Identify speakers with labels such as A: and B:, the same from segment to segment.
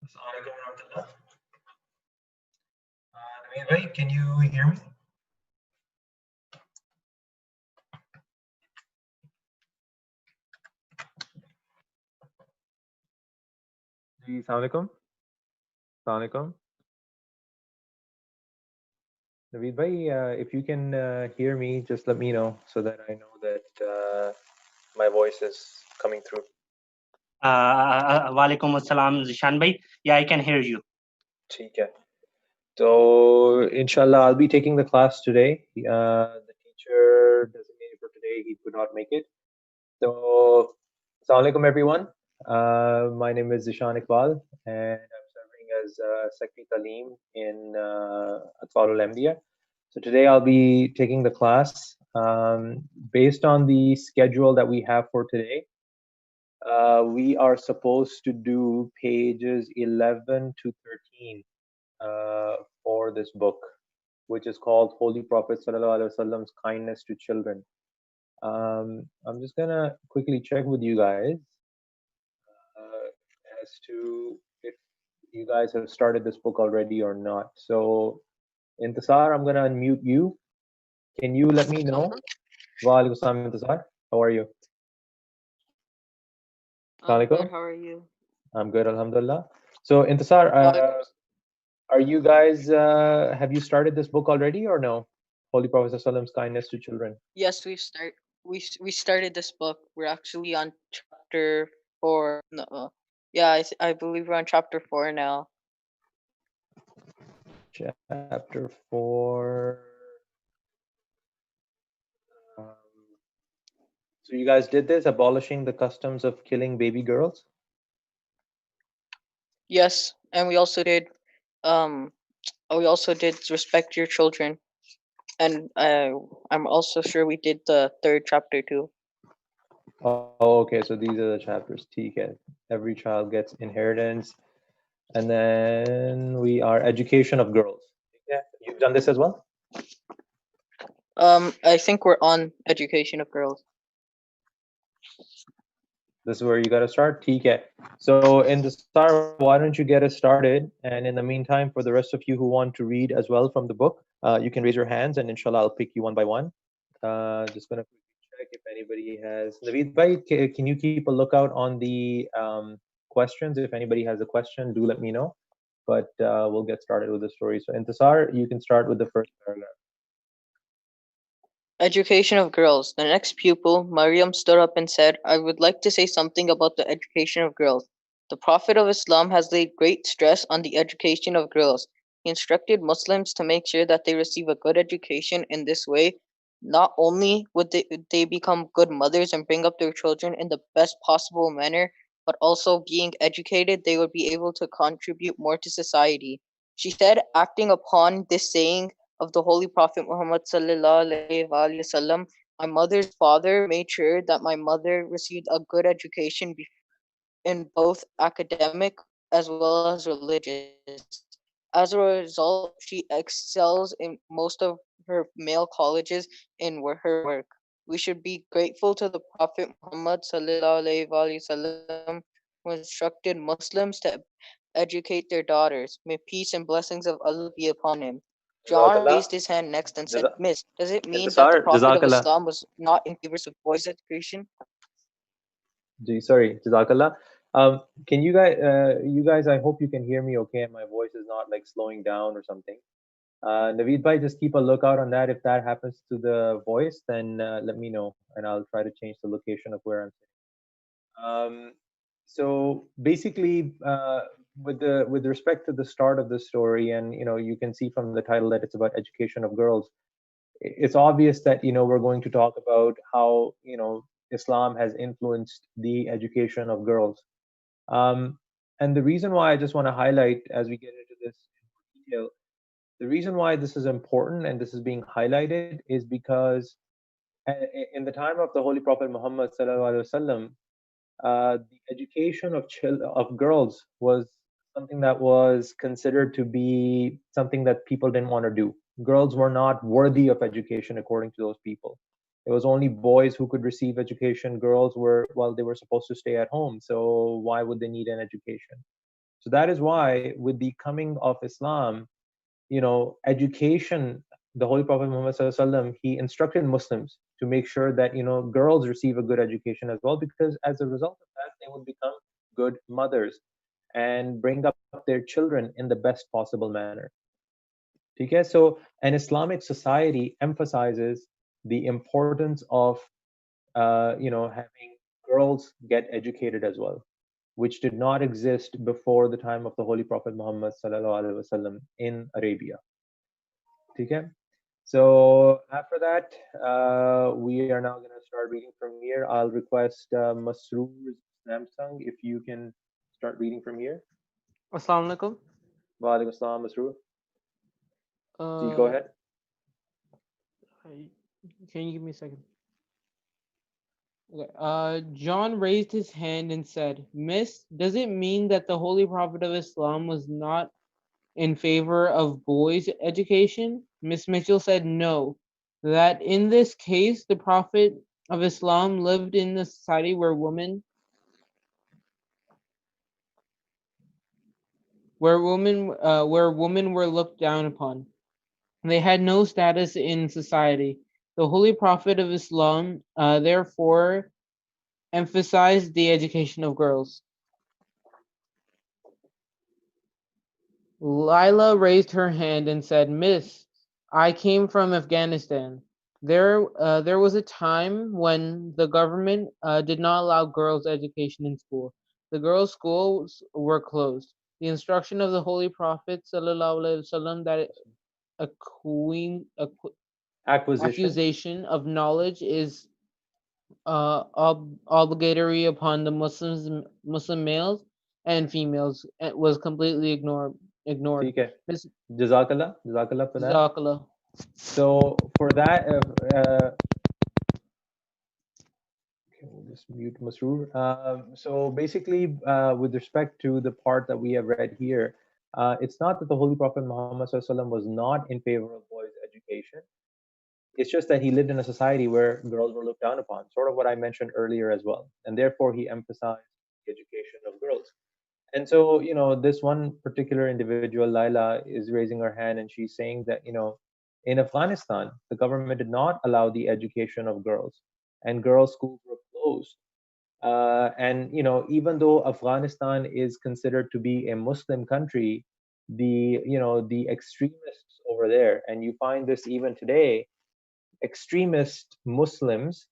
A: Assalamualaikum warahmatullah. Naveen bhai, can you hear me? Ji, Assalamualaikum. Assalamualaikum. Naveed bhai, if you can hear me, just let me know so that I know that my voice is coming through.
B: Walaikum assalam, Zishan bhai. Yeah, I can hear you.
A: ठीक है. So, inshallah, I'll be taking the class today. The teacher designated for today, he could not make it. So, Assalamualaikum everyone. My name is Zishan Iqbal, and I'm serving as Secretary Talim in Atfal al. So today I'll be taking the class based on the schedule that we have for today. We are supposed to do pages 11 to 13 for this book, which is called Holy Prophet Sallallahu Alaihi Wasallam's Kindness to Children. I'm just gonna quickly check with you guys as to if you guys have started this book already or not. So, Intisar, I'm gonna unmute you. Can you let me know? Wa alaikum salam, Intisar. How are you?
C: I'm good.
A: Assalamualaikum.
C: How are you?
A: I'm good, alhamdulillah. So, Intisar, are you guys, have you started this book already or no? Holy Prophet Sallam's Kindness to Children.
C: Yes, we started this book. We're actually on chapter 4. No, yeah, I believe we're on chapter 4 now.
A: Chapter 4. So you guys did this, abolishing the customs of killing baby girls?
C: Yes, and we also did respect your children, and I'm also sure we did the 3rd chapter too.
A: Oh, okay. So these are the chapters. TK. Every child gets inheritance, and then we are education of girls. Yeah, you've done this as well.
C: I think we're on education of girls.
A: This is where you got to start. TK. So in the start, why don't you get us started? And in the meantime, for the rest of you who want to read as well from the book, you can raise your hands, and inshallah, I'll pick you one by one. Just gonna check if anybody has. Naveed bhai, can you keep a lookout on the questions? If anybody has a question, do let me know. But we'll get started with the story. So Intisar, you can start with the first paragraph.
C: Education of girls. The next pupil, Mariam, stood up and said, I would like to say something about the education of girls. The Prophet of Islam has laid great stress on the education of girls. He instructed Muslims to make sure that they receive a good education in this way. Not only would they become good mothers and bring up their children in the best possible manner, but also being educated, they would be able to contribute more to society. She said, acting upon this saying of the Holy Prophet Muhammad sallallahu alaihi wasallam, my mother's father made sure that my mother received a good education in both academic as well as religious. As a result, she excels in most of her male colleges in her work. We should be grateful to the Prophet Muhammad sallallahu alaihi wasallam who instructed Muslims to educate their daughters. May peace and blessings of Allah be upon him. John raised his hand next and said, Miss, does it mean that the
A: Intisar,
C: Prophet of
A: Jazakallah.
C: Islam was not in favor of boys' education?
A: Sorry, Jazakallah. Can you guys, I hope you can hear me okay, and my voice is not like slowing down or something. Naveed bhai, just keep a lookout on that. If that happens to the voice, then let me know, and I'll try to change the location of where I'm sitting. So basically, with respect to the start of the story, and you can see from the title that it's about education of girls. It's obvious that we're going to talk about how Islam has influenced the education of girls. And the reason why I just want to highlight as we get into this in detail, the reason why this is important and this is being highlighted is because in the time of the Holy Prophet Muhammad sallallahu alaihi wasallam, the education of girls was something that was considered to be something that people didn't want to do. Girls were not worthy of education according to those people. It was only boys who could receive education. Girls were, well, they were supposed to stay at home. So why would they need an education? So that is why, with the coming of Islam, education, the Holy Prophet Muhammad Sallallahu Alaihi Wasallam, he instructed Muslims to make sure that girls receive a good education as well, because as a result of that, they would become good mothers and bring up their children in the best possible manner. Okay, so an Islamic society emphasizes the importance of having girls get educated as well, which did not exist before the time of the Holy Prophet Muhammad sallallahu alaihi wasallam in Arabia. Okay, so after that, we are now going to start reading from here. I'll request Masroor Samsung if you can start reading from here.
D: Assalamu alaikum.
A: Wa alaikum assalam, Masroor. Please go
D: Uh,
A: ahead.
D: can you give me a second? Okay. John raised his hand and said, "Miss, does it mean that the Holy Prophet of Islam was not in favor of boys' education?" Miss Mitchell said no, that in this case the Prophet of Islam lived in a society where women were looked down upon. They had no status in society. The Holy Prophet of Islam therefore emphasized the education of girls. Lila raised her hand and said, "Miss, I came from Afghanistan. There was a time when the government did not allow girls' education in school. The girls' schools were closed. The instruction of the Holy Prophet ﷺ that a
A: Acquisition.
D: accusation of knowledge is obligatory upon the Muslim males and females was completely ignored.
A: ठीक है.
D: Miss
A: Jazakallah for that.
D: Jazakallah.
A: So for that, okay, we'll just mute Masroor. So basically, with respect to the part that we have read here, it's not that the Holy Prophet Muhammad SAW was not in favor of boys' education. It's just that he lived in a society where girls were looked down upon, sort of what I mentioned earlier as well. And therefore, he emphasized the education of girls. And so, this one particular individual, Laila, is raising her hand and she's saying that, in Afghanistan, the government did not allow the education of girls, and girls' schools were closed. And, even though Afghanistan is considered to be a Muslim country, the extremists over there, and you find this even today, extremist Muslims,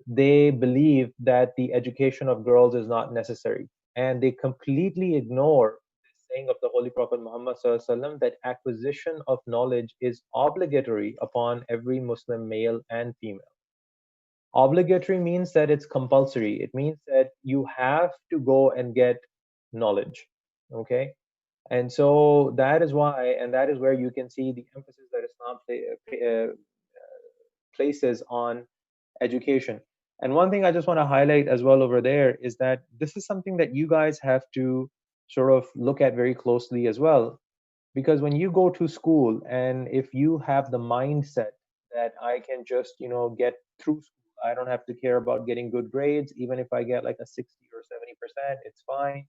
A: they believe that the education of girls is not necessary. And they completely ignore the saying of the Holy Prophet Muhammad SAW that acquisition of knowledge is obligatory upon every Muslim male and female. Obligatory means that it's compulsory. It means that you have to go and get knowledge. Okay? And so that is why, and that is where you can see the emphasis that Islam places on education. And one thing I just want to highlight as well over there is that this is something that you guys have to sort of look at very closely as well. Because when you go to school, and if you have the mindset that I can just, get through school, I don't have to care about getting good grades, even if I get like a 60 or 70%, it's fine.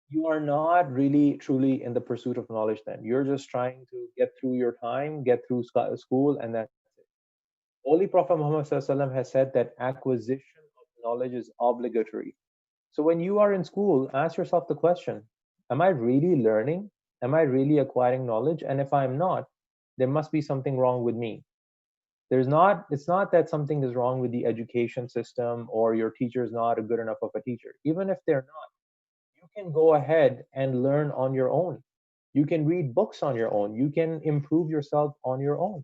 A: You are not really truly in the pursuit of knowledge then. You're just trying to get through your time, get through school, and that's it. Holy Prophet Muhammad SAW has said that acquisition of knowledge is obligatory. So when you are in school, ask yourself the question, am I really learning? Am I really acquiring knowledge? And if I'm not, there must be something wrong with me. It's not that something is wrong with the education system or your teacher is not a good enough of a teacher. Even if they're not, you can go ahead and learn on your own. You can read books on your own. You can improve yourself on your own.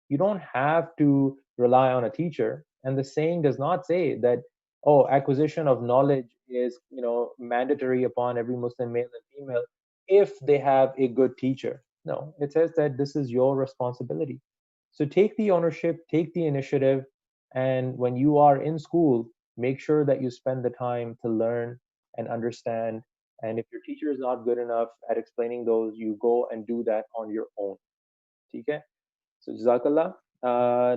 A: You don't have to rely on a teacher. And the saying does not say that, oh, acquisition of knowledge is, mandatory upon every Muslim male and female if they have a good teacher. No, it says that this is your responsibility. So take the ownership, take the initiative, and when you are in school, make sure that you spend the time to learn and understand. And if your teacher is not good enough at explaining those, you go and do that on your own. Okay? So Jazakallah.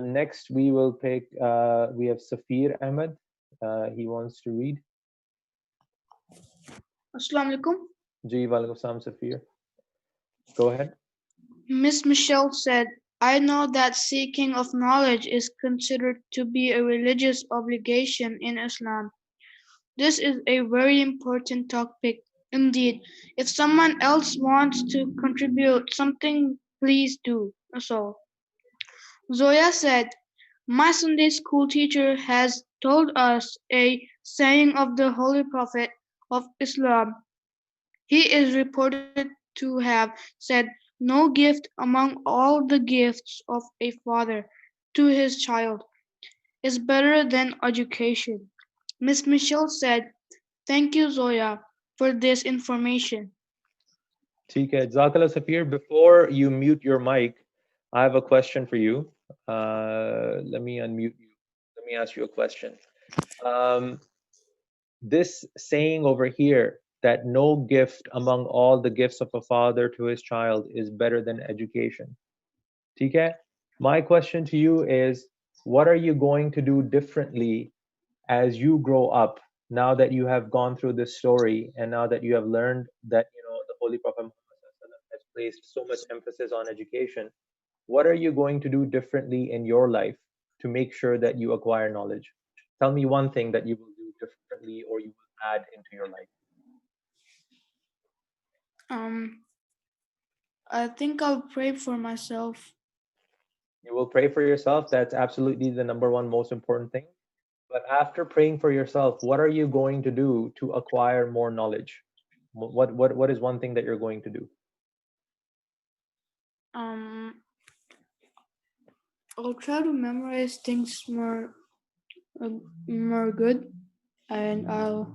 A: Next, we will pick, we have Safir Ahmed. He wants to read.
E: Assalamu alaikum.
A: Ji, walaikum salam, Safir. Go ahead.
E: Miss Michelle said, I know that seeking of knowledge is considered to be a religious obligation in Islam. This is a very important topic indeed. If someone else wants to contribute something, please do so. Zoya said, my Sunday school teacher has told us a saying of the Holy Prophet of Islam. He is reported to have said, no gift among all the gifts of a father to his child is better than education. Miss Michelle said, thank you, Zoya, for this information.
A: ठीक है. Jazakallah, Safir. Before you mute your mic, I have a question for you. Let me unmute you. Let me ask you a question. Um, this saying over here that no gift among all the gifts of a father to his child is better than education. ठीक है? My question to you is, what are you going to do differently as you grow up, now that you have gone through this story and now that you have learned that the Holy Prophet Muhammad has placed so much emphasis on education? What are you going to do differently in your life to make sure that you acquire knowledge? Tell me one thing that you will do differently or you will add into your life.
E: Um, I think I'll pray for myself.
A: You will pray for yourself. That's absolutely the number one most important thing. But after praying for yourself, what are you going to do to acquire more knowledge? What is one thing that you're going to do?
E: Um, I'll try to memorize things more good, and I'll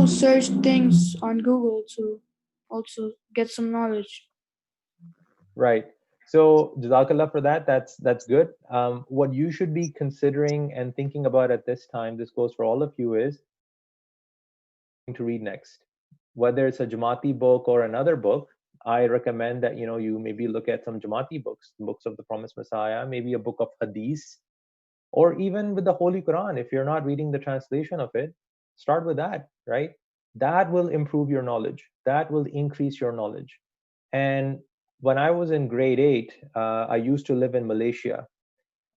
E: search things on Google to also get some knowledge.
A: Right. So Jazakallah for that. That's good. What you should be considering and thinking about at this time, this goes for all of you, is to read next. Whether it's a Jamati book or another book, I recommend that you maybe look at some Jamati books, books of the Promised Messiah, maybe a book of Hadith, or even with the Holy Quran. If you're not reading the translation of it, start with that, right? That will improve your knowledge. That will increase your knowledge. And when I was in grade 8, I used to live in Malaysia.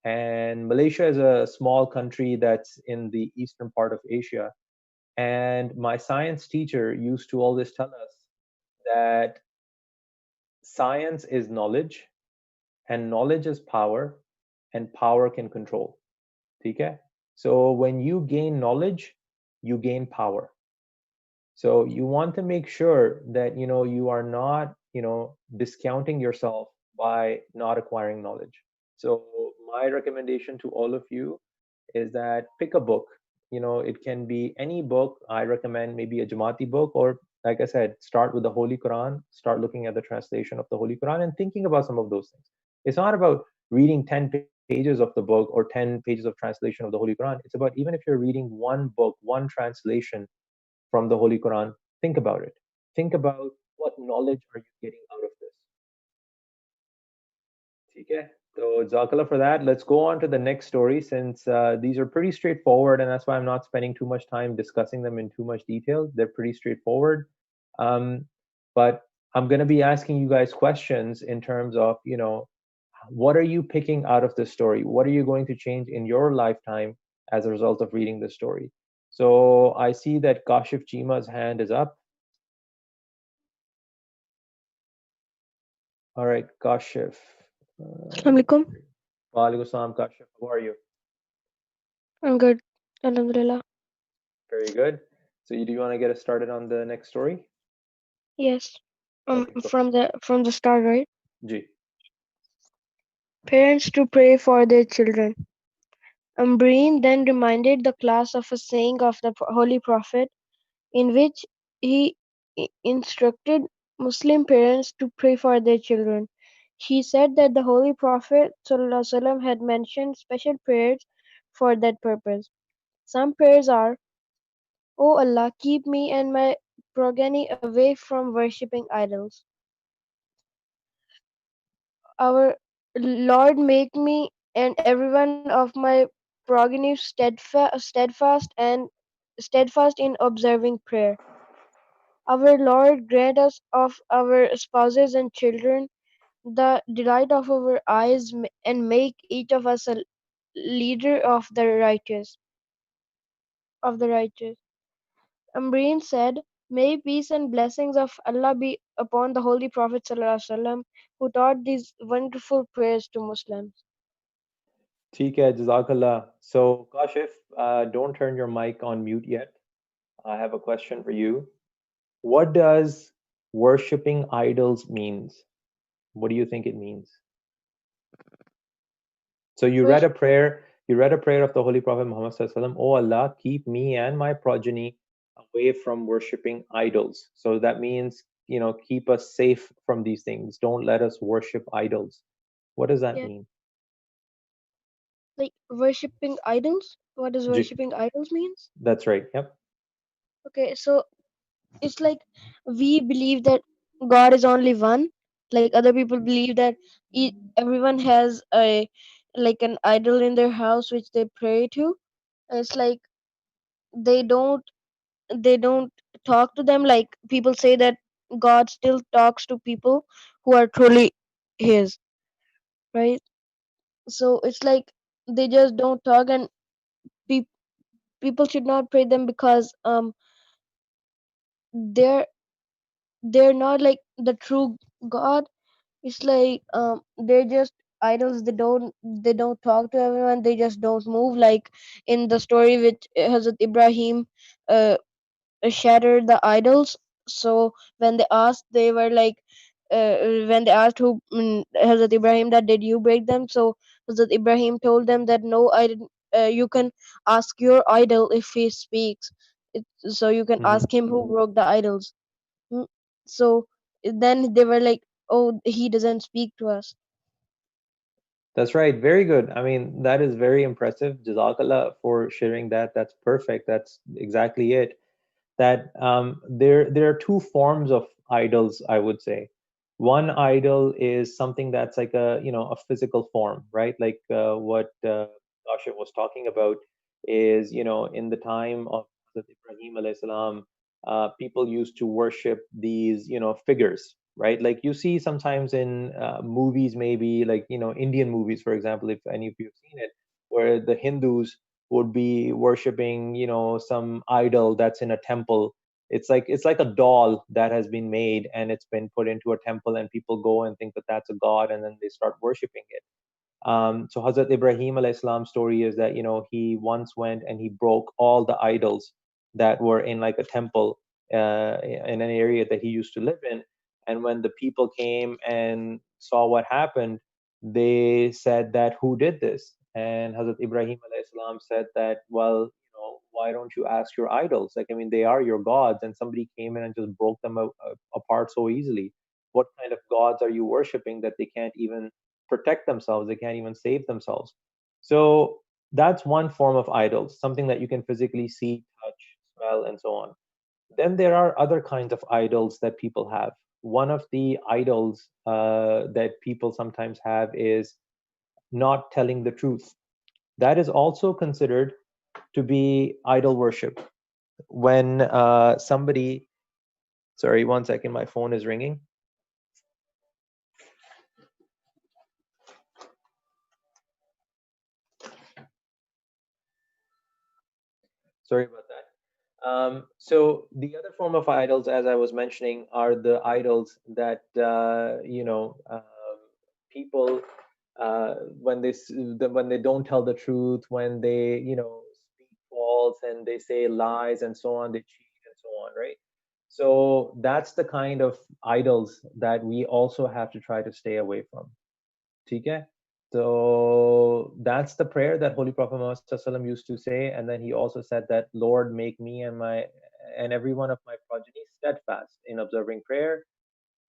A: And Malaysia is a small country that's in the eastern part of Asia. And my science teacher used to always tell us that science is knowledge, and knowledge is power, and power can control. Okay? So when you gain knowledge, you gain power. So you want to make sure that you are not discounting yourself by not acquiring knowledge. So my recommendation to all of you is that pick a book. It can be any book. I recommend maybe a Jamati book, or like I said, start with the Holy Quran, start looking at the translation of the Holy Quran and thinking about some of those things. It's not about reading 10 pages of the book or 10 pages of translation of the Holy Quran. It's about, even if you're reading one book, one translation from the Holy Quran, think about it. Think about what knowledge are you getting out of this. Okay. So Jazakallah for that. Let's go on to the next story, since these are pretty straightforward, and that's why I'm not spending too much time discussing them in too much detail. They're pretty straightforward. But I'm going to be asking you guys questions in terms of, what are you picking out of this story? What are you going to change in your lifetime as a result of reading this story? So I see that Kashif Chima's hand is up. All right, Kashif.
F: Assalamualaikum.
A: Walaikum salam, Kashif. How are you?
F: I'm good. Alhamdulillah.
A: Very good. So do you want to get us started on the next story?
F: Yes.
A: Okay, go.
F: From the start, right?
A: Ji.
F: Parents to pray for their children. Ambreen then reminded the class of a saying of the Holy Prophet, in which he instructed Muslim parents to pray for their children. He said that the Holy Prophet ﷺ had mentioned special prayers for that purpose. Some prayers are, O Allah, keep me and my progeny away from worshipping idols. Our Lord, make me and every one of my progeny steadfast in observing prayer. Our Lord, grant us of our spouses and children the delight of our eyes, and make each of us a leader of the righteous. Ambreen said, "May peace and blessings of Allah be upon the Holy Prophet ﷺ, who taught these wonderful prayers to Muslims."
A: ठीक है, Jazakallah. So, Kashif, don't turn your mic on mute yet. I have a question for you. What does worshipping idols means? What do you think it means? So you read a
F: Worship,
A: prayer. You read a prayer of the Holy Prophet Muhammad Sallallahu Alaihi Wasallam. Oh Allah, keep me and my progeny away from worshipping idols. So that means, keep us safe from these things. Don't let us worship idols. What does that
F: yeah,
A: mean?
F: like worshipping idols. What does
A: J-
F: worshipping idols means?
A: That's right. Yep.
F: Okay, so it's like we believe that God is only one. Like other people believe that everyone has a like an idol in their house which they pray to. And it's like they don't they don't talk to them. Like people say that God still talks to people who are truly His, right? So it's like they just don't talk, and pe- people should not pray them because they're they're not like the true God. It's like they're just idols. They don't talk to everyone. They just don't move. Like in the story which Hazrat Ibrahim uh, shattered the idols. So when they asked, they were like, when they asked Hazrat Ibrahim that did you break them? So Hazrat Ibrahim told them that no, I didn't. You can ask your idol if he speaks. So you can
A: Hmm.
F: ask him who broke the idols. Mm, So then they were like, oh, he doesn't speak to us.
A: That's right. Very good. I mean, that is very impressive. Jazakallah for sharing that. That's perfect. That's exactly it. That there are two forms of idols, I would say. One idol is something that's like a physical form, right? Like what Kashif was talking about is, in the time of Hazrat Ibrahim alayhi salam, people used to worship these figures, right? Like you see sometimes in movies, maybe like Indian movies, for example, if any of you have seen it, where the Hindus would be worshiping some idol that's in a temple. It's like a doll that has been made and it's been put into a temple, and people go and think that that's a god, and then they start worshiping it. So Hazrat Ibrahim alayhi salam story is that he once went and he broke all the idols that were in like a temple in an area that he used to live in. And when the people came and saw what happened, they said that who did this? And Hazrat Ibrahim alayhi salam said that, well, why don't you ask your idols? Like, I mean, they are your gods, and somebody came in and just broke them apart so easily. What kind of gods are you worshiping that they can't even protect themselves? They can't even save themselves. So that's one form of idols, something that you can physically see, touch, smell, and so on. Then there are other kinds of idols that people have. One of the idols that people sometimes have is not telling the truth. That is also considered to be idol worship. When somebody, sorry, one second, my phone is ringing. Sorry about that. So the other form of idols, as I was mentioning, are the idols that people when when they don't tell the truth, when they speak false and they say lies and so on, they cheat and so on, right? So that's the kind of idols that we also have to try to stay away from. ठीक है? So that's the prayer that Holy Prophet Muhammad Sallallahu used to say, and then he also said that, Lord, make me and every one of my progeny steadfast in observing prayer,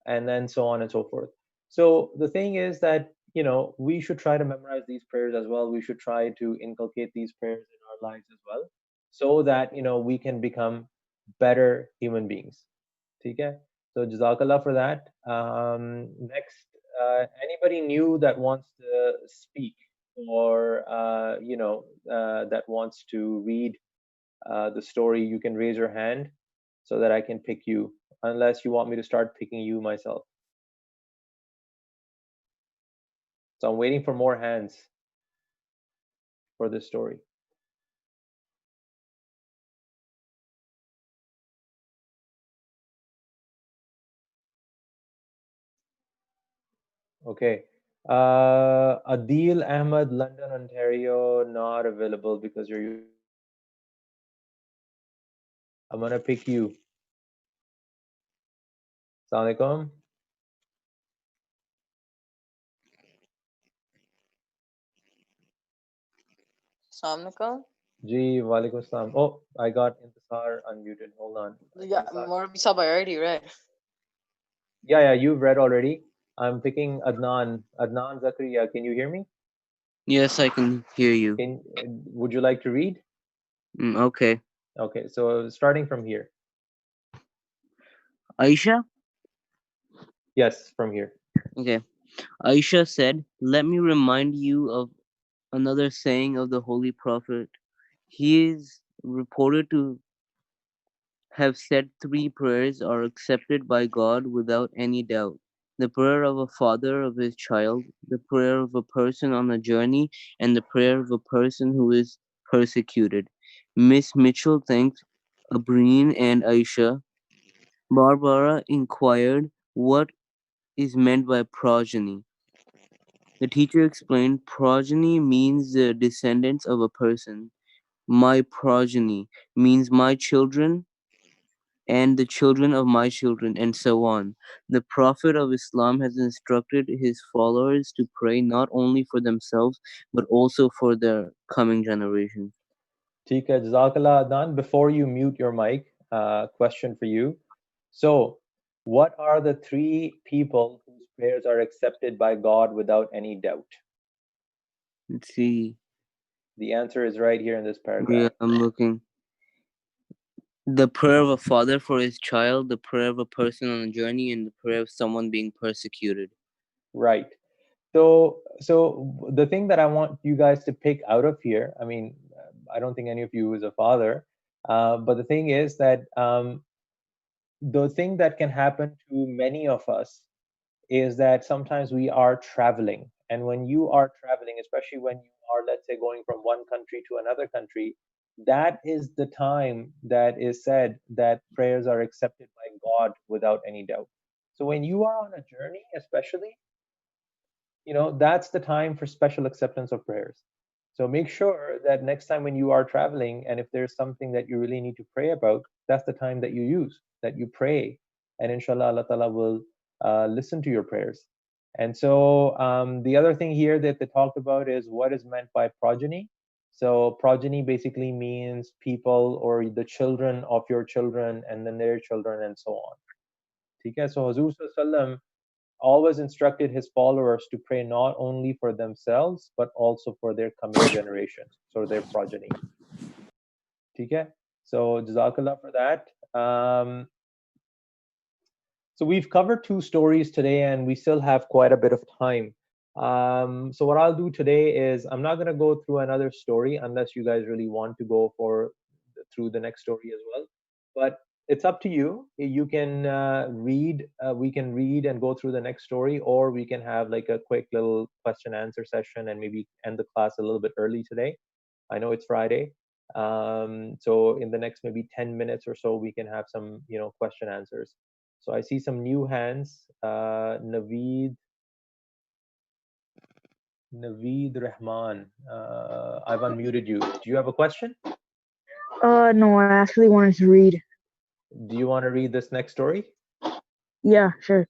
A: and then so on and so forth. So the thing is that we should try to memorize these prayers as well. We should try to inculcate these prayers in our lives as well, so that we can become better human beings. ठीक है? So Jazakallah for that. Next, anybody new that wants to speak, or that wants to read the story, you can raise your hand so that I can pick you unless you want me to start picking you myself. So I'm waiting for more hands for this story. Okay. Adil Ahmed, London, Ontario, not available because you're using a phone. I'm gonna pick you. Assalamu alaikum.
C: Samnika?
A: Ji, walaikum salam. Oh, I got Intisar unmuted. Hold on.
C: Yeah,
A: Intisar.
C: Morbi Sab, I already read.
A: Yeah, you've read already. I'm picking Adnan. Adnan Zakaria, can you hear me?
G: Yes, I can hear you.
A: Would you like to read?
G: Okay.
A: Okay, so starting from here.
G: Aisha?
A: Yes, from here.
G: Okay. Aisha said, "Let me remind you of another saying of the Holy Prophet. He is reported to have said 3 prayers are accepted by God without any doubt. The prayer of a father of his child, the prayer of a person on a journey, and the prayer of a person who is persecuted." Miss Mitchell thanked Abreen and Aisha. Barbara inquired what is meant by progeny. The teacher explained, "Progeny means the descendants of a person. My progeny means my children and the children of my children, and so on." The Prophet of Islam has instructed his followers to pray not only for themselves but also for their coming generations.
A: ठीक है, Jazakallah Adnan. Before you mute your mic, question for you. So, what are the 3 people whose prayers are accepted by God without any doubt?
G: Let's see.
A: The answer is right here in this
G: Yeah,
A: paragraph.
G: I'm looking. The prayer of a father for his child, the prayer of a person on a journey, and the prayer of someone being persecuted.
A: Right. So the thing that I want you guys to pick out of here, I mean, I don't think any of you is a father, but the thing is that the thing that can happen to many of us is that sometimes we are traveling. And when you are traveling, especially when you are, let's say, going from one country to another country, that is the time that is said that prayers are accepted by God without any doubt. So when you are on a journey, especially, that's the time for special acceptance of prayers. So make sure that next time when you are traveling, and if there's something that you really need to pray about, that's the time that you use, that you pray, and inshallah Allah Ta'ala will listen to your prayers. And so the other thing here that they talked about is what is meant by progeny. So progeny basically means people or the children of your children and then their children and so on. Okay, so Hazur Sallam always instructed his followers to pray not only for themselves but also for their coming generations, so their progeny. Okay, so Jazakallah for that. So we've covered 2 stories today and we still have quite a bit of time. So what I'll do today is I'm not going to go through another story unless you guys really want to go through the next story as well. But it's up to you. You can read. We can read and go through the next story, or we can have like a quick little question answer session and maybe end the class a little bit early today. I know it's Friday, so in the next maybe 10 minutes or so, we can have some question answers. So I see some new hands. Naveed Rahman. I've unmuted you. Do you have a question?
F: No, I actually wanted to read.
A: Do you want to read this next story?
F: Yeah, sure.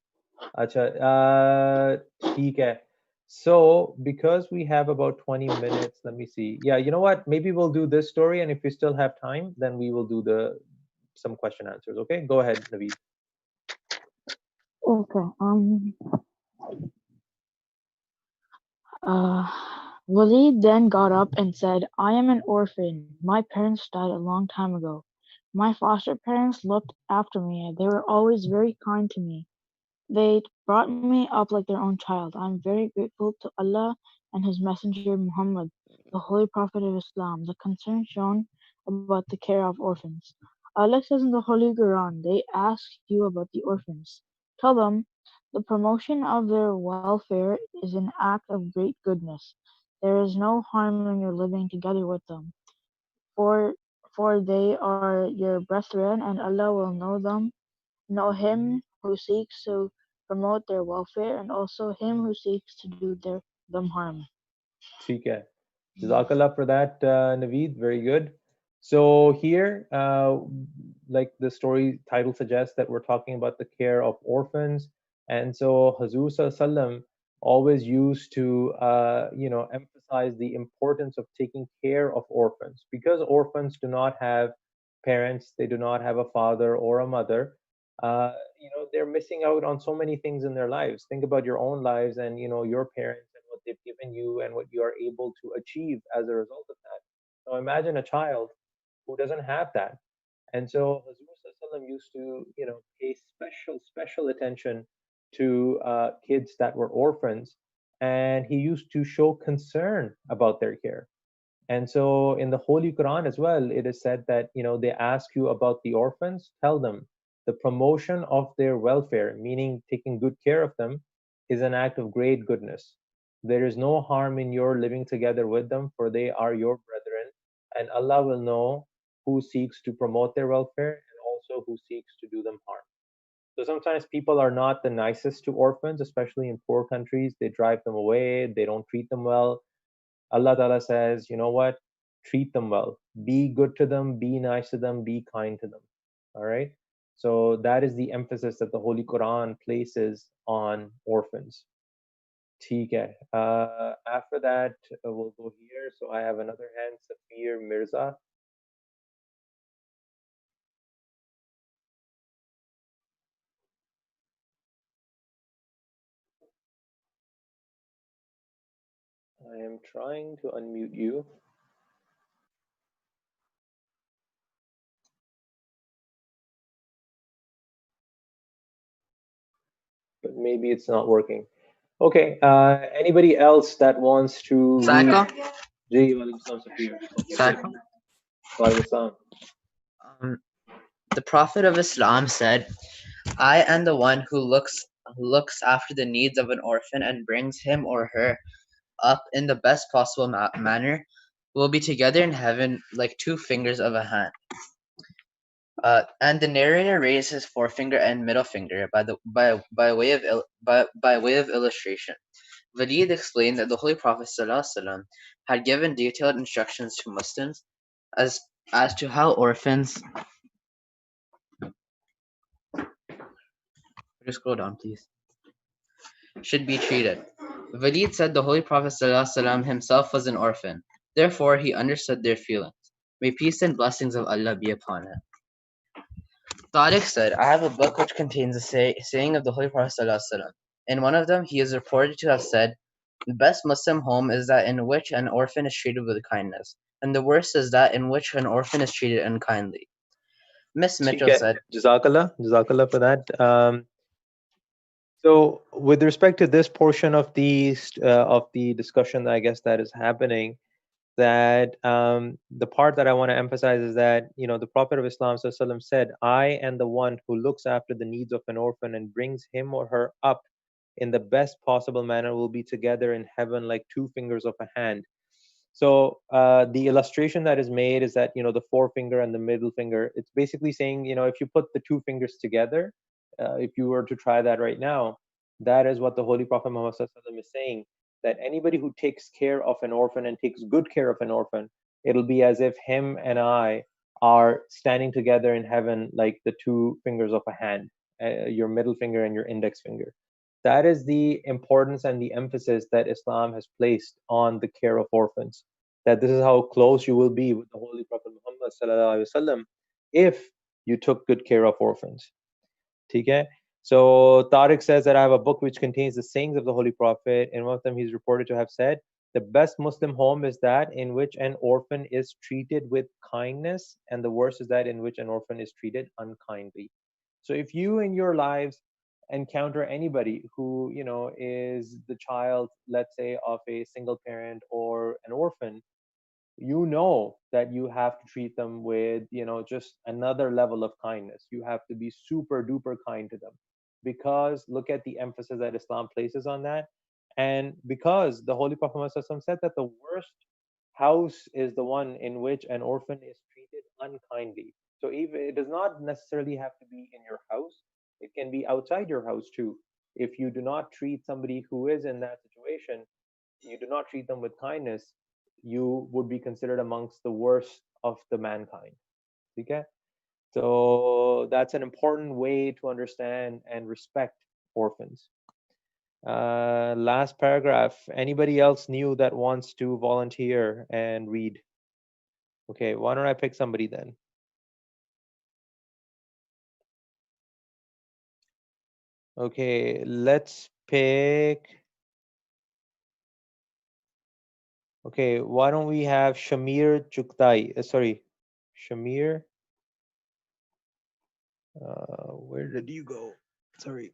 A: Acha, theek hai. So because we have about 20 minutes, let me see. Yeah, you know what? Maybe we'll do this story, and if we still have time, then we will do some question answers. Okay, go ahead, Naveed.
F: Okay. Uh, Walid then got up and said, "I am an orphan. My parents died a long time ago. My foster parents looked after me. They were always very kind to me. They brought me up like their own child. I am very grateful to Allah and His Messenger Muhammad, the Holy Prophet of Islam, the concern shown about the care of orphans.
H: Allah says in the Holy Quran, they ask you about the orphans. Tell them, the promotion of their welfare is an act of great goodness. There is no harm in your living together with them, for for they are your brethren, and Allah will know him who seeks to promote their welfare, and also him who seeks to do them harm.
A: ठीक है. Jazakallah for that, Naveed. Very good. So here, like the story title suggests, that we're talking about the care of orphans, and so Hazur Sallam always used to, emphasize the importance of taking care of orphans, because orphans do not have parents, they do not have a father or a mother. They're missing out on so many things in their lives. Think about your own lives, and your parents and what they've given you and what you are able to achieve as a result of that. Now imagine a child who doesn't have that. And so Hazur Sallam used to, pay special attention to kids that were orphans, and he used to show concern about their care. And so in the Holy Quran as well, it is said that, they ask you about the orphans, tell them the promotion of their welfare, meaning taking good care of them, is an act of great goodness. There is no harm in your living together with them, for they are your brethren, and Allah will know who seeks to promote their welfare and also who seeks to do them harm. So sometimes people are not the nicest to orphans, especially in poor countries. They drive them away, they don't treat them well. Allah Ta'ala says, you know what? Treat them well. Be good to them, be nice to them, be kind to them. All right? So that is the emphasis that the Holy Quran places on orphans. ठीक है. After that, we'll go here. So I have another hand, Safir Mirza. I am trying to unmute you. But maybe it's not working. Okay. Anybody else that wants to read? Ji, walaikum salam, Safir. Okay, good. Walaikum salam.
I: Um, the Prophet of Islam said, "I am the one who looks after the needs of an orphan and brings him or her up in the best possible manner. We'll be together in heaven like two fingers of a hand." And the narrator raised his forefinger and middle finger by way of illustration. Valid explained that the Holy Prophet ﷺ had given detailed instructions to Muslims as as to how orphans. Just scroll down, please. Should be treated. Valid said the Holy Prophet ﷺ himself was an orphan. Therefore, he understood their feelings. May peace and blessings of Allah be upon him. Tariq said, I have a book which contains a saying of the Holy Prophet ﷺ. In one of them, he is reported to have said, the best Muslim home is that in which an orphan is treated with kindness, and the worst is that in which an orphan is treated unkindly. Miss Mitchell said,
A: Jazakallah for that. So with respect to this portion of the discussion, I guess that is happening, that the part that I want to emphasize is that the Prophet of Islam ﷺ said, "I am the one who looks after the needs of an orphan and brings him or her up in the best possible manner. Will be together in heaven like two fingers of a hand." So the illustration that is made is that the forefinger and the middle finger. It's basically saying if you put the two fingers together, if you were to try that right now, that is what the Holy Prophet Muhammad ﷺ is saying. That anybody who takes care of an orphan and takes good care of an orphan, it'll be as if him and I are standing together in heaven like the two fingers of a hand, your middle finger and your index finger. That is the importance and the emphasis that Islam has placed on the care of orphans. That this is how close you will be with the Holy Prophet Muhammad sallallahu alaihi wasallam if you took good care of orphans. Okay? So Tariq says that I have a book which contains the sayings of the Holy Prophet. In one of them, he's reported to have said, "The best Muslim home is that in which an orphan is treated with kindness, and the worst is that in which an orphan is treated unkindly." So if you in your lives encounter anybody who is the child, let's say, of a single parent or an orphan, you know that you have to treat them with, just another level of kindness. You have to be super duper kind to them, because look at the emphasis that Islam places on that. And because the Holy Prophet Muhammad said that the worst house is the one in which an orphan is treated unkindly. So even it does not necessarily have to be in your house, it can be outside your house too. If you do not treat somebody who is in that situation, you do not treat them with kindness, you would be considered amongst the worst of the mankind. Okay? So that's an important way to understand and respect orphans. Last paragraph. Anybody else new that wants to volunteer and read? Okay, why don't I pick somebody then? Okay, let's pick. Okay, why don't we have Shamir Chuktai? Sorry, Shamir. Where did you go? Sorry.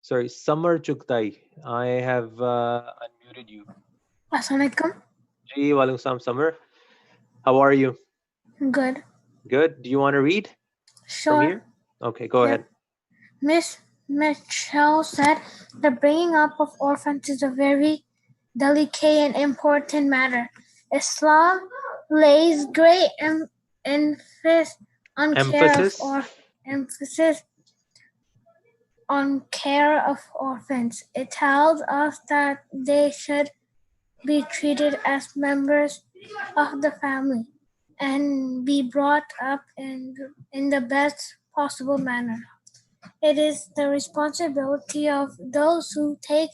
A: Sorry, Summer Chuktai. I have unmuted you.
J: Assalamualaikum.
A: Ji, walaikum salam, Summer. How are you?
J: Good.
A: Good. Do you want to read from
J: Sure.
A: here? Okay, go ahead.
J: Miss Mitchell said the bringing up of orphans is a very delicate and important matter. Islam lays great emphasis on emphasis on care of orphans. It tells us that they should be treated as members of the family and be brought up in the best possible manner. It is the responsibility of those who take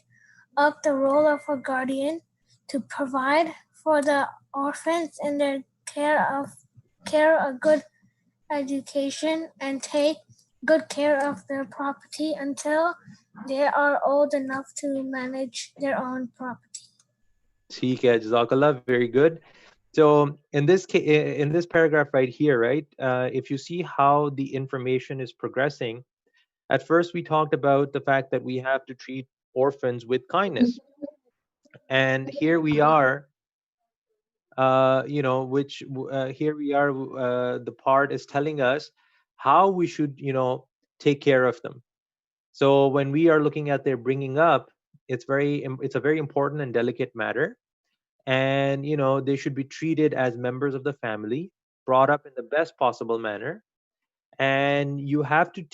J: up the role of a guardian to provide for the orphans in their care a good education and take good care of their property until they are old enough to manage their own property.
A: ठीक है, Jazakallah, very good. So in this paragraph right here, right, if you see how the information is progressing, at first we talked about the fact that we have to treat orphans with kindness, and here we are. Here we are. The part is telling us how we should, take care of them. So when we are looking at their bringing up, it's a very important and delicate matter, and they should be treated as members of the family, brought up in the best possible manner, and you have to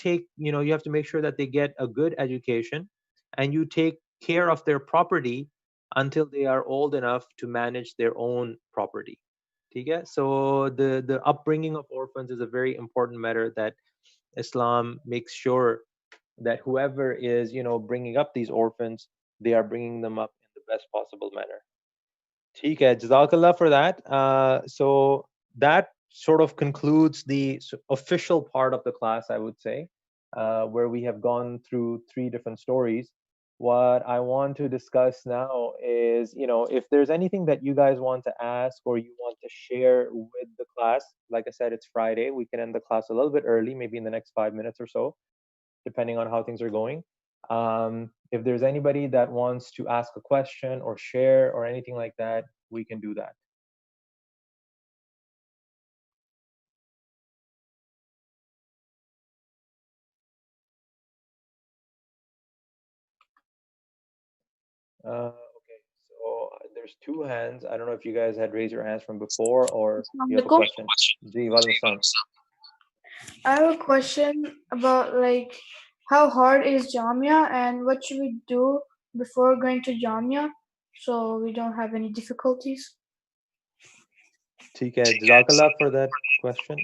A: make sure that they get a good education, and you take care of their property until they are old enough to manage their own property. Okay? So the upbringing of orphans is a very important matter that Islam makes sure that whoever is bringing up these orphans, they are bringing them up in the best possible manner. ठीक है, Jazakallah for that. So that sort of concludes the official part of the class, I would say, where we have gone through 3 different stories. What I want to discuss now is, if there's anything that you guys want to ask or you want to share with the class. Like I said, it's Friday. We can end the class a little bit early, maybe in the next 5 minutes or so, depending on how things are going. If there's anybody that wants to ask a question or share or anything like that, we can do that. Okay, so there's 2 hands. I don't know if you guys had raised your hands from before or you have a question. Ji, walaikum salam.
E: I have a question about how hard is Jamia and what should we do before going to Jamia so we don't have any difficulties?
A: ठीक है, Jazakallah for that question.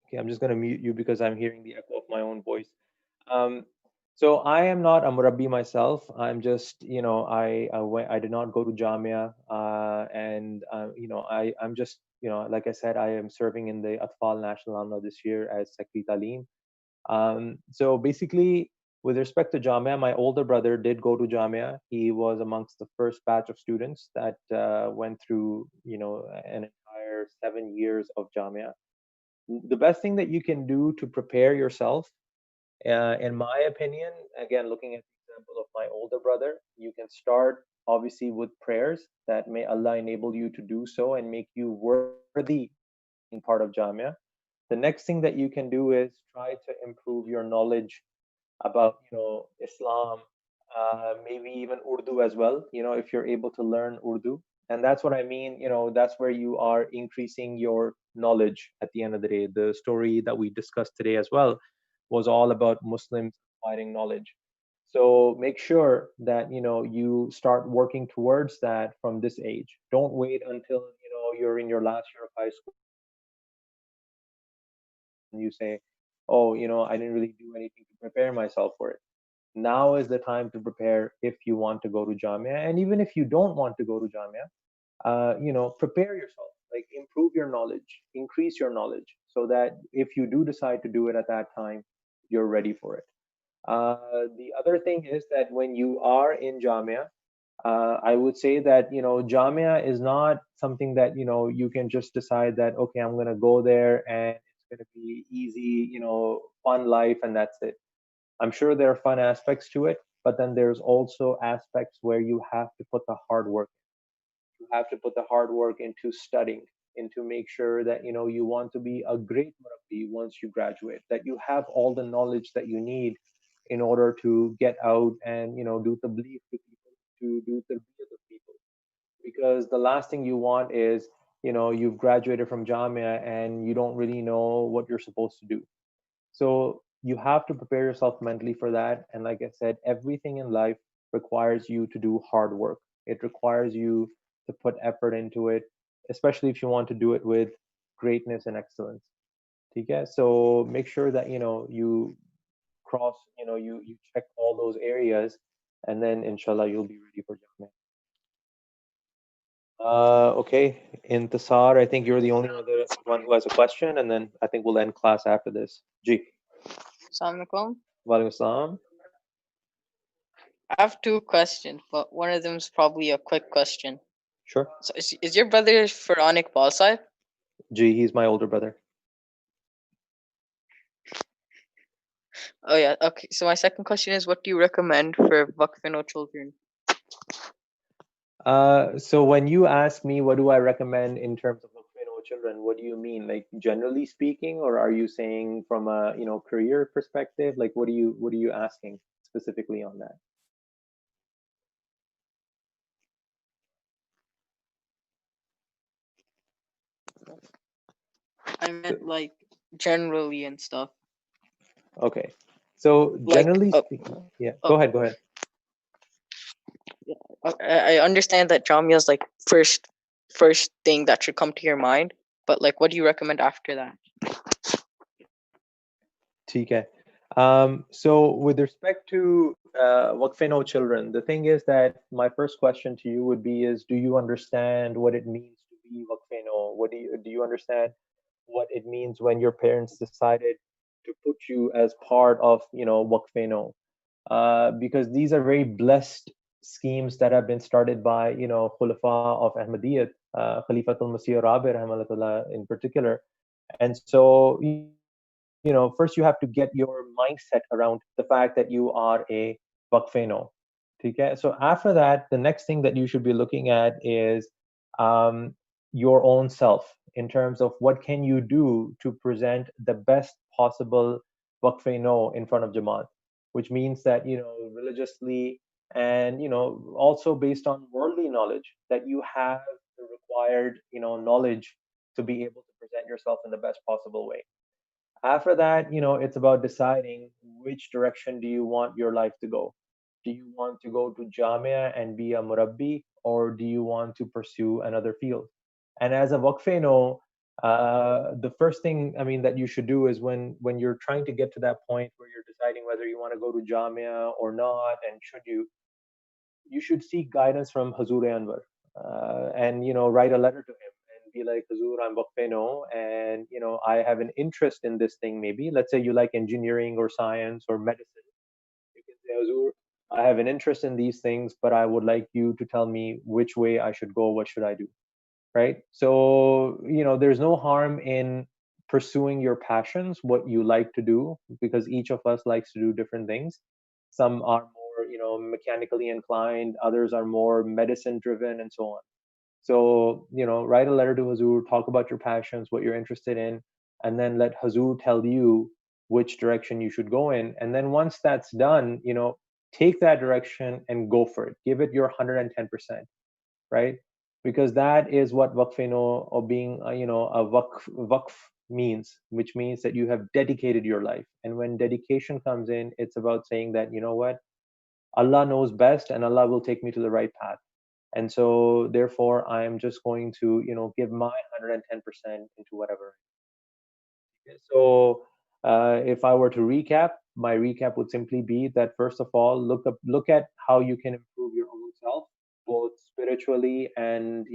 A: Okay, I'm just going to mute you because I'm hearing the echo of my own voice. So I am not a murabbi myself. I'm just, I did not go to Jamia, and I'm just, like I said, I am serving in the Atfal National Amla this year as Secretary Talim. So basically, with respect to Jamia, my older brother did go to Jamia. He was amongst the first batch of students that went through, an entire 7 years of Jamia. The best thing that you can do to prepare yourself, in my opinion, again, looking at example of my older brother, you can start obviously with prayers that may Allah enable you to do so and make you worthy being part of Jamia. The next thing that you can do is try to improve your knowledge about Islam, maybe even Urdu as well, if you're able to learn Urdu. And that's what I mean, that's where you are increasing your knowledge at the end of the day. The story that we discussed today as well was all about Muslims acquiring knowledge. So make sure that you start working towards that from this age. Don't wait until you're in your last year of high school and you say, oh, I didn't really do anything to prepare myself for it. Now is the time to prepare if you want to go to Jamia. And even if you don't want to go to Jamia, prepare yourself, like improve your knowledge, increase your knowledge, so that if you do decide to do it at that time, you're ready for it. The other thing is that when you are in Jamia, I would say that Jamia is not something that you can just decide that, okay, I'm going to go there and it's going to be easy, fun life, and that's it. I'm sure there are fun aspects to it, but then there's also aspects where you have to put the hard work. You have to put the hard work into studying, into make sure that you want to be a great murabbi once you graduate, that you have all the knowledge that you need in order to get out and do tabligh to people, to do tarbiyat of people. Because the last thing you want is you've graduated from Jamia and you don't really know what you're supposed to do. So you have to prepare yourself mentally for that. And like I said, everything in life requires you to do hard work. It requires you to put effort into it, especially if you want to do it with greatness and excellence. Okay? So make sure that you cross, you check all those areas, and then inshallah you'll be ready for Jamia. Okay, Intasar, I think you're the only other one who has a question, and then I think we'll end class after this. Ji.
C: Assalamu alaikum.
A: Walaikum assalam.
C: I have two questions, but one of them is probably a quick question.
A: Sure.
C: So is your brother Farhan Iqbal Sahib?
A: Ji, he's my older brother.
C: Oh yeah, okay. So my second question is, what do you recommend for Vakfino children?
A: So when you ask me what do I recommend in terms of children, what do you mean? Like generally speaking, or are you saying from a career perspective? Like what are you asking specifically on that?
C: I meant like generally and stuff.
A: Okay. So generally speaking, yeah. Go ahead.
C: I understand that Jamia is like first thing that should come to your mind, but like what do you recommend after that?
A: Okay. So with respect to Waqfino children, the thing is that my first question to you would be is, do you understand what it means to be Waqfino? What do you understand what it means when your parents decided to put you as part of Waqfino? Because these are very blessed schemes that have been started by Khulafa of Ahmadiyyat, Khalifatul Masih Rabi rahimahullah in particular. And so first you have to get your mindset around the fact that you are a Waqfino. Okay? So after that, the next thing that you should be looking at is your own self in terms of what can you do to present the best possible Waqfino in front of Jamaat, which means that religiously and also based on worldly knowledge, that you have the required knowledge to be able to present yourself in the best possible way. After that, it's about deciding which direction do you want your life to go. Do you want to go to Jamia and be a murabbi, or do you want to pursue another field? And as a waqfino, the first thing that you should do is when you're trying to get to that point where you're deciding whether you want to go to Jamia or not, and you should seek guidance from Hazur Anwar, and write a letter to him and be like, Hazur, I'm Waqfino, and I have an interest in this thing. Maybe let's say you like engineering or science or medicine. You can say, Hazur, I have an interest in these things, but I would like you to tell me which way I should go. What should I do? Right? So there's no harm in pursuing your passions, what you like to do, because each of us likes to do different things. Some are more mechanically inclined, others are more medicine driven, and so on. So, write a letter to Hazur, talk about your passions, what you're interested in, and then let Hazur tell you which direction you should go in. And then once that's done, take that direction and go for it. Give it your 110%, right? Because that is what waqf, or being, a waqf means, which means that you have dedicated your life. And when dedication comes in, it's about saying that, what? Allah knows best and Allah will take me to the right path. And so therefore I am just going to give my 110% into whatever. So if I were to recap, my recap would simply be that, first of all, look at how you can improve your own self, both spiritually and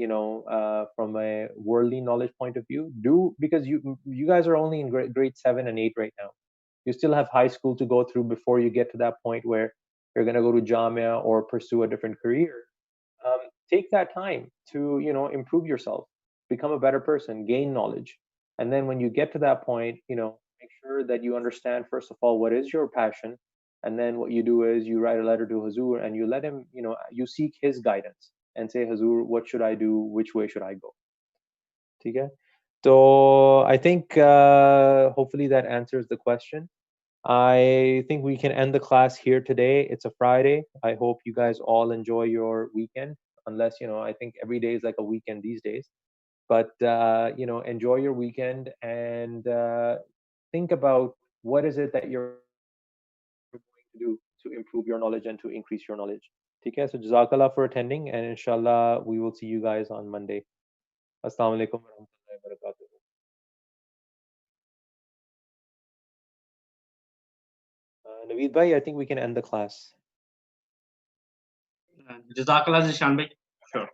A: from a worldly knowledge point of view. Because you guys are only in grade 7 and 8 right now. You still have high school to go through before you get to that point where you're going to go to Jamia or pursue a different career. Take that time to improve yourself, become a better person, gain knowledge. And then when you get to that point, make sure that you understand, first of all, what is your passion. And then what you do is you write a letter to Hazur and you let him, you seek his guidance and say, Hazur, what should I do? Which way should I go? Okay. So I think hopefully that answers the question. I think we can end the class here today. It's a Friday. I hope you guys all enjoy your weekend, unless, I think every day is like a weekend these days. But, enjoy your weekend and think about what is it that you're going to do to improve your knowledge and to increase your knowledge. Okay, so Jazakallah for attending, and inshallah, we will see you guys on Monday. Assalamu alaikum wa rahmatullahi wa barakatuh. Naveed bhai, I think we can end the class.
B: Jazakallah, Zishan bhai. Sure.